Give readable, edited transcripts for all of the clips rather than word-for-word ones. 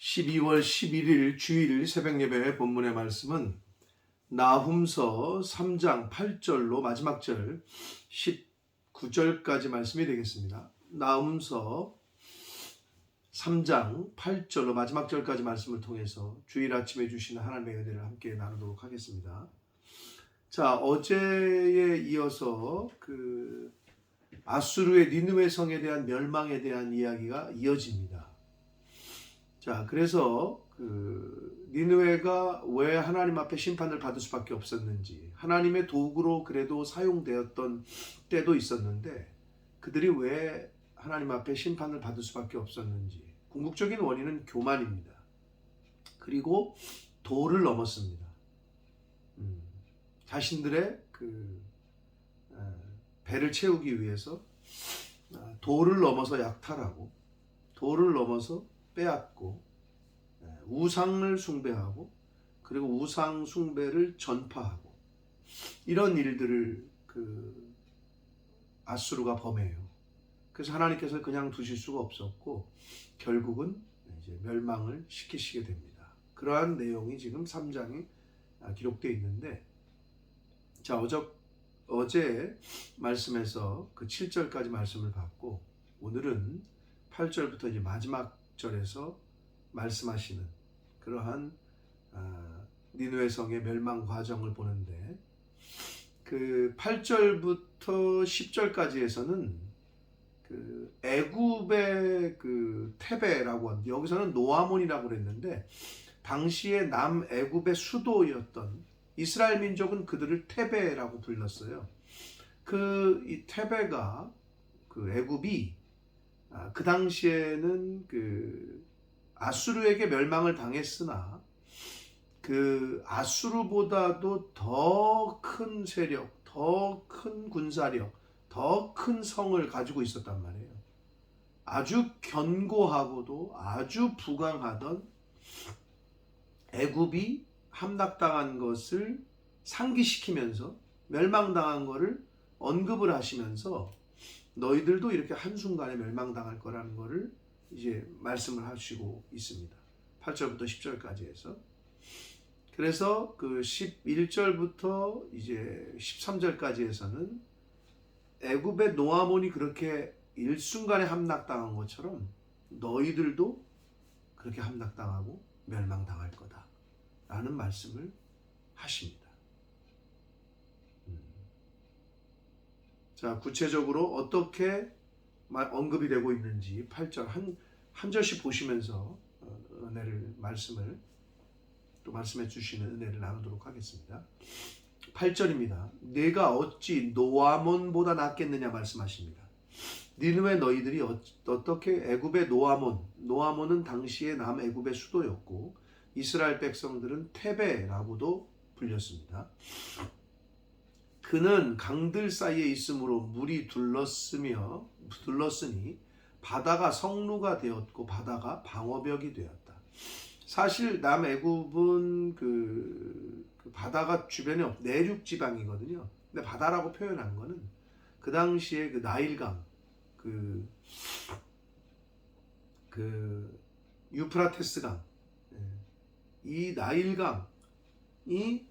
12월 11일 주일 새벽예배 본문의 말씀은 나훔서 3장 8절로 마지막 절 19절까지 말씀이 되겠습니다. 나훔서 3장 8절로 마지막 절까지 말씀을 통해서 주일 아침에 주시는 하나님의 은혜를 함께 나누도록 하겠습니다. 자, 어제에 이어서 아수르의 니느웨 성에 대한 멸망에 대한 이야기가 이어집니다. 자, 그래서 니느웨가 왜 하나님 앞에 심판을 받을 수밖에 없었는지, 하나님의 도구로 그래도 사용되었던 때도 있었는데 그들이 왜 하나님 앞에 심판을 받을 수밖에 없었는지, 궁극적인 원인은 교만입니다. 그리고 도를 넘었습니다. 자신들의 배를 채우기 위해서 도를 넘어서 약탈하고, 도를 넘어서 빼앗고, 우상을 숭배하고, 그리고 우상 숭배를 전파하고, 이런 일들을 아수르가 범해요. 그래서 하나님께서 그냥 두실 수가 없었고 결국은 이제 멸망을 시키시게 됩니다. 그러한 내용이 지금 3장에 기록되어 있는데, 자, 어제 말씀에서 7절까지 말씀을 봤고, 오늘은 8절부터 이제 마지막 절에서 말씀하시는 그러한 니느웨 성의 멸망 과정을 보는데, 8절부터 10절까지에서는 애굽의 테베라고 하는데, 여기서는 노아몬이라고 그랬는데 당시에 남애굽의 수도였던 이스라엘 민족은 그들을 테베라고 불렀어요. 이 테베가 애굽이 그 당시에는 아수르에게 멸망을 당했으나 아수르보다도 더 큰 세력, 더 큰 군사력, 더 큰 성을 가지고 있었단 말이에요. 아주 견고하고도 아주 부강하던 애굽이 함락당한 것을 상기시키면서, 멸망당한 것을 언급을 하시면서 너희들도 이렇게 한순간에 멸망당할 거라는 것을 이제 말씀을 하시고 있습니다. 8절부터 10절까지 해서. 그래서 11절부터 이제 13절까지 해서는 애굽의 노아몬이 그렇게 일순간에 함락당한 것처럼 너희들도 그렇게 함락당하고 멸망당할 거다 라는 말씀을 하십니다. 자, 구체적으로 어떻게 언급이 되고 있는지 8절 한 절씩 보시면서 말씀을 또 말씀해 주시는 은혜를 나누도록 하겠습니다. 8절입니다. 내가 어찌 노아몬보다 낫겠느냐 말씀하십니다. 니느웨 너희들이 어떻게 애굽의 노아몬은 당시의 남애굽의 수도였고 이스라엘 백성들은 테베라고도 불렸습니다. 그는 강들 사이에 있으므로 물이 둘렀으니 바다가 성루가 되었고 바다가 방어벽이 되었다. 사실 남애굽은 바다가 주변에 내륙 지방이거든요. 근데 바다라고 표현한 거는 그 당시에 나일강, 유프라테스강, 이 나일강이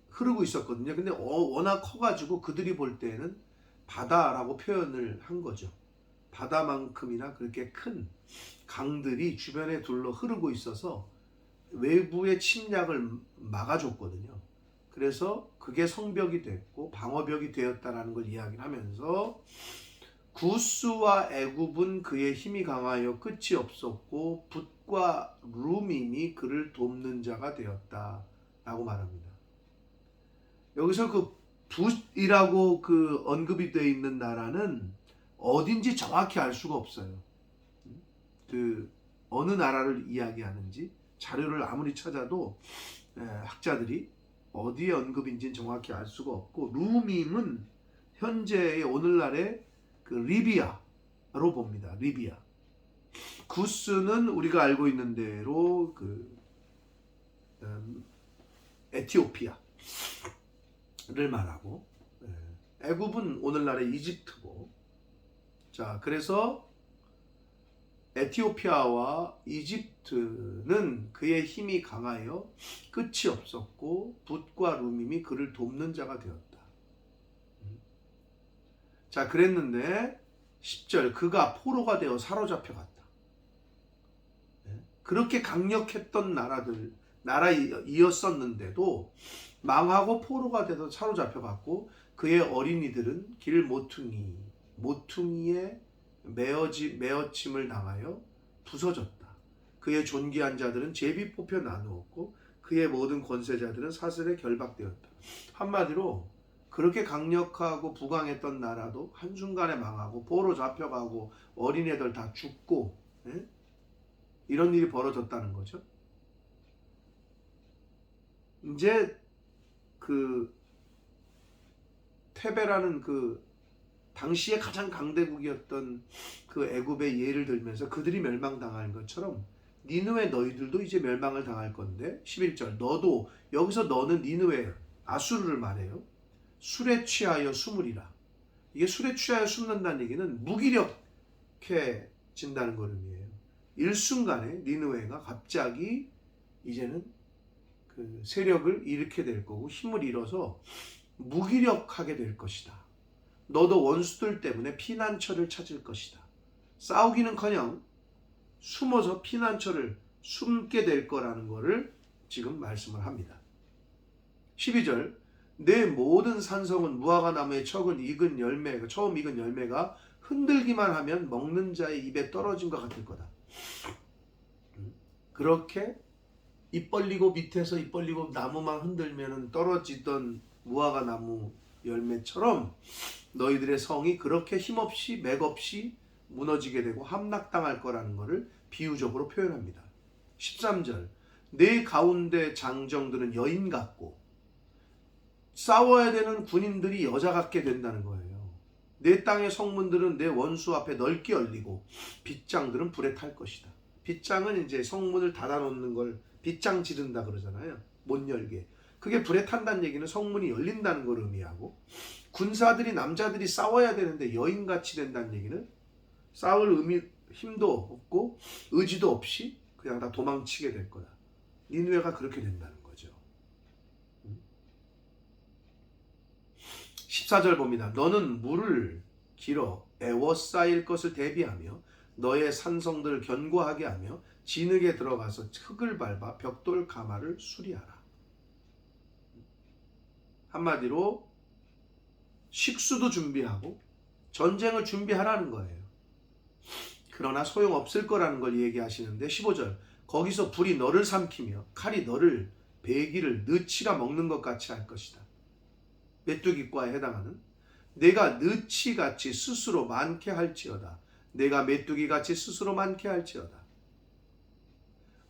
흐르고 있었거든요. 근데 워낙 커가지고 그들이 볼 때는 바다라고 표현을 한 거죠. 바다만큼이나 그렇게 큰 강들이 주변에 둘러 흐르고 있어서 외부의 침략을 막아줬거든요. 그래서 그게 성벽이 됐고 방어벽이 되었다라는 걸 이야기를 하면서, 구스와 애굽은 그의 힘이 강하여 끝이 없었고 붓과 루밈이 그를 돕는 자가 되었다 라고 말합니다. 여기서 붓이라고 언급이 되어 있는 나라는 어딘지 정확히 알 수가 없어요. 어느 나라를 이야기하는지 자료를 아무리 찾아도 학자들이 어디에 언급인지는 정확히 알 수가 없고, 루밈은 현재의 오늘날의 리비아로 봅니다. 리비아. 구스는 우리가 알고 있는 대로 에티오피아를 말하고, 애굽은 오늘날의 이집트고. 자, 그래서 에티오피아와 이집트는 그의 힘이 강하여 끝이 없었고 붓과 루밈이 그를 돕는 자가 되었다. 자, 그랬는데 10절 그가 포로가 되어 사로잡혀 갔다. 그렇게 강력했던 나라이었었는데도 망하고 포로가 돼서 사로잡혀 갔고 그의 어린이들은 길 모퉁이에 메어침을 당하여 부서졌다. 그의 존귀한 자들은 제비 뽑혀 나누었고 그의 모든 권세자들은 사슬에 결박되었다. 한마디로 그렇게 강력하고 부강했던 나라도 한순간에 망하고 포로 잡혀가고 어린애들 다 죽고 이런 일이 벌어졌다는 거죠. 이제 그 테베라는 그 당시에 가장 강대국이었던 그 애굽의 예를 들면서 그들이 멸망당할 것처럼 니느웨 너희들도 이제 멸망을 당할 건데 11절 너도 여기서 너는 니느웨 아수르를 말해요. 술에 취하여 숨으리라. 이게 술에 취하여 숨는다는 얘기는 무기력해진다는 걸 의미해요. 일순간에 니느웨가 갑자기 이제는 그 세력을 잃게 될 거고 힘을 잃어서 무기력하게 될 것이다. 너도 원수들 때문에 피난처를 찾을 것이다. 싸우기는커녕 숨어서 피난처를 숨게 될 거라는 것을 지금 말씀을 합니다. 12절 내 모든 산성은 무화과 나무의 처음 익은 열매가 흔들기만 하면 먹는 자의 입에 떨어진 것 같을 거다. 그렇게 입 벌리고 밑에서 입 벌리고 나무만 흔들면 떨어지던 무화과 나무 열매처럼 너희들의 성이 그렇게 힘없이 맥없이 무너지게 되고 함락당할 거라는 것을 비유적으로 표현합니다. 13절 내 가운데 장정들은 여인 같고 싸워야 되는 군인들이 여자 같게 된다는 거예요. 내 땅의 성문들은 내 원수 앞에 넓게 열리고 빗장들은 불에 탈 것이다. 빗장은 이제 성문을 닫아놓는 걸 빗장 지른다 그러잖아요. 못 열게. 그게 불에 탄다는 얘기는 성문이 열린다는 걸 의미하고 군사들이 남자들이 싸워야 되는데 여인같이 된다는 얘기는 싸울 힘도 없고 의지도 없이 그냥 다 도망치게 될 거다. 니느웨가 그렇게 된다는 거죠. 14절 봅니다. 너는 물을 길어 에워싸일 것을 대비하며 너의 산성들을 견고하게 하며 진흙에 들어가서 흙을 밟아 벽돌 가마를 수리하라. 한마디로 식수도 준비하고 전쟁을 준비하라는 거예요. 그러나 소용없을 거라는 걸 얘기하시는데 15절 거기서 불이 너를 삼키며 칼이 너를 배기를 느치가 먹는 것 같이 할 것이다. 메뚜기과에 해당하는 내가 느치같이 스스로 많게 할지어다. 내가 메뚜기같이 스스로 많게 할지어다.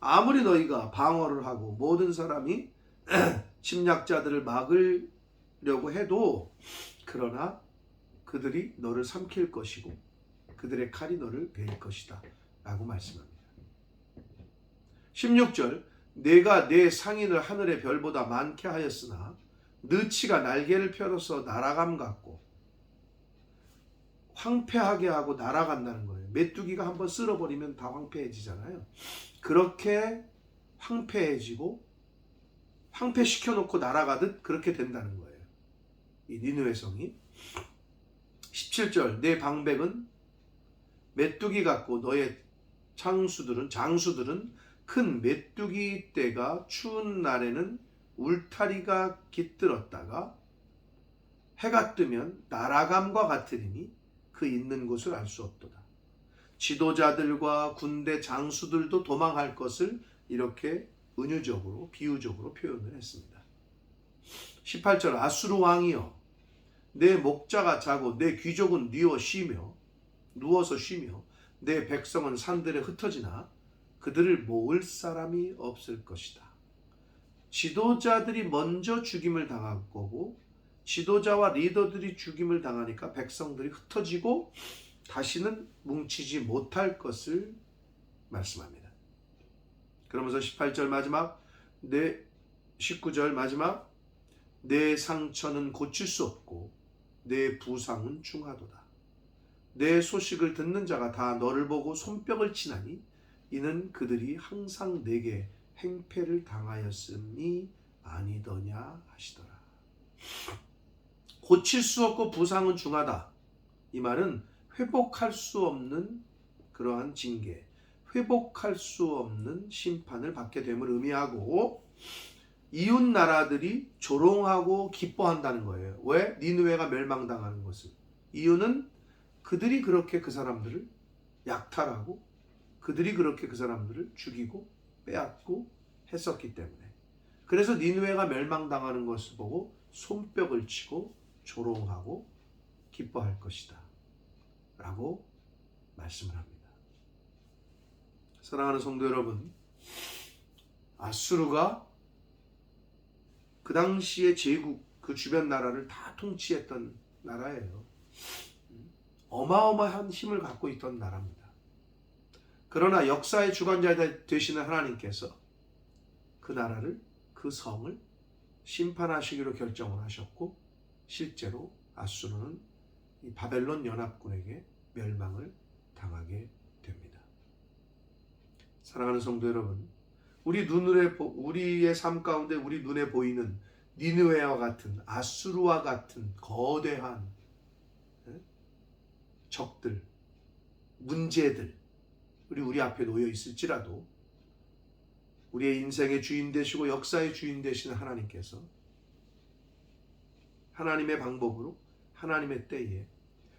아무리 너희가 방어를 하고 모든 사람이 침략자들을 막으려고 해도 그러나 그들이 너를 삼킬 것이고 그들의 칼이 너를 베일 것이다 라고 말씀합니다. 16절 내가 내 상인을 하늘의 별보다 많게 하였으나 느치가 날개를 펴서 날아감 같고 황폐하게 하고 날아간다는 거예요. 메뚜기가 한번 쓸어버리면 다 황폐해지잖아요. 그렇게 황폐해지고 황폐시켜놓고 날아가듯 그렇게 된다는 거예요. 이 니느웨 성이. 17절 내 방백은 메뚜기 같고 너의 장수들은 큰 메뚜기 떼가 추운 날에는 울타리가 깃들었다가 해가 뜨면 날아감과 같으리니 그 있는 곳을 알 수 없도다. 지도자들과 군대 장수들도 도망할 것을 이렇게 은유적으로 비유적으로 표현을 했습니다. 18절 아수르 왕이여 내 목자가 자고 내 귀족은 누워서 쉬며 내 백성은 산들에 흩어지나 그들을 모을 사람이 없을 것이다. 지도자들이 먼저 죽임을 당할 거고 지도자와 리더들이 죽임을 당하니까 백성들이 흩어지고 다시는 뭉치지 못할 것을 말씀합니다. 그러면서 18절 마지막 19절 마지막 내 상처는 고칠 수 없고 내 부상은 중하도다. 내 소식을 듣는 자가 다 너를 보고 손뼉을 치나니 이는 그들이 항상 내게 행패를 당하였음이 아니더냐 하시더라. 고칠 수 없고 부상은 중하다. 이 말은 회복할 수 없는 그러한 징계, 회복할 수 없는 심판을 받게 됨을 의미하고, 이웃 나라들이 조롱하고 기뻐한다는 거예요. 왜? 니느웨가 멸망당하는 것을. 이유는 그들이 그렇게 그 사람들을 약탈하고 그들이 그렇게 그 사람들을 죽이고 빼앗고 했었기 때문에. 그래서 니느웨가 멸망당하는 것을 보고 손뼉을 치고 조롱하고 기뻐할 것이다 라고 말씀을 합니다. 사랑하는 성도 여러분, 아수르가 그 당시의 제국, 그 주변 나라를 다 통치했던 나라예요. 어마어마한 힘을 갖고 있던 나라입니다. 그러나 역사의 주관자 되시는 하나님께서 그 나라를, 그 성을 심판하시기로 결정을 하셨고, 실제로 아수르는 이 바벨론 연합군에게 멸망을 당하게 됩니다. 사랑하는 성도 여러분, 우리의 삶 가운데 우리 눈에 보이는 니느웨와 같은, 아수르와 같은 거대한 적들, 문제들 우리 앞에 놓여 있을지라도 우리의 인생의 주인 되시고 역사의 주인 되시는 하나님께서 하나님의 방법으로, 하나님의 때에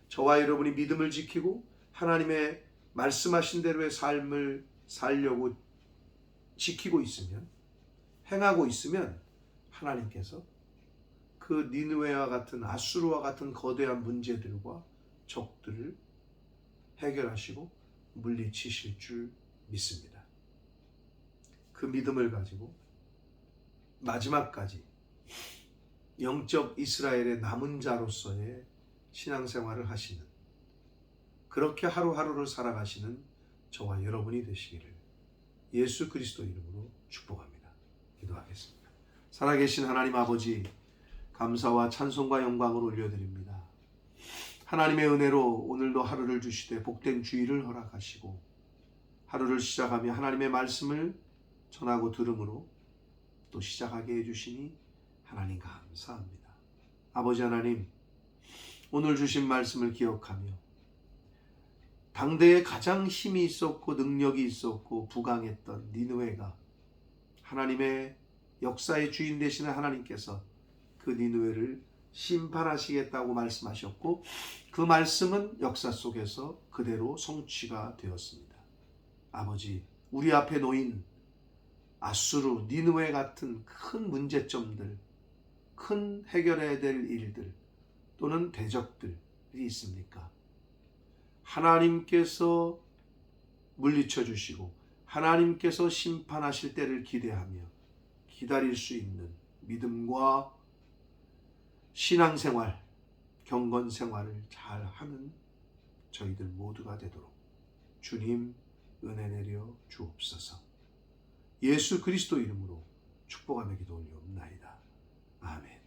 저와 여러분이 믿음을 지키고 하나님의 말씀하신 대로의 삶을 살려고 지키고 있으면, 행하고 있으면 하나님께서 그 니느웨와 같은, 아수르와 같은 거대한 문제들과 적들을 해결하시고 물리치실 줄 믿습니다. 그 믿음을 가지고 마지막까지 영적 이스라엘의 남은 자로서의 신앙생활을 하시는, 그렇게 하루하루를 살아가시는 저와 여러분이 되시기를 예수 그리스도 이름으로 축복합니다. 기도하겠습니다. 살아계신 하나님 아버지, 감사와 찬송과 영광을 올려드립니다. 하나님의 은혜로 오늘도 하루를 주시되 복된 주의를 허락하시고, 하루를 시작하며 하나님의 말씀을 전하고 들음으로 또 시작하게 해주시니 하나님 감사합니다. 아버지 하나님, 오늘 주신 말씀을 기억하며 당대에 가장 힘이 있었고 능력이 있었고 부강했던 니느웨가 하나님의 역사의 주인 되시는 하나님께서 그 니느웨를 심판하시겠다고 말씀하셨고, 그 말씀은 역사 속에서 그대로 성취가 되었습니다. 아버지, 우리 앞에 놓인 아수르, 니느웨 같은 큰 문제점들, 큰 해결해야 될 일들 또는 대적들이 있습니까? 하나님께서 물리쳐 주시고 하나님께서 심판하실 때를 기대하며 기다릴 수 있는 믿음과 신앙생활, 경건생활을 잘 하는 저희들 모두가 되도록 주님 은혜 내려 주옵소서. 예수 그리스도 이름으로 축복하며 기도 올리옵나이다. 아멘.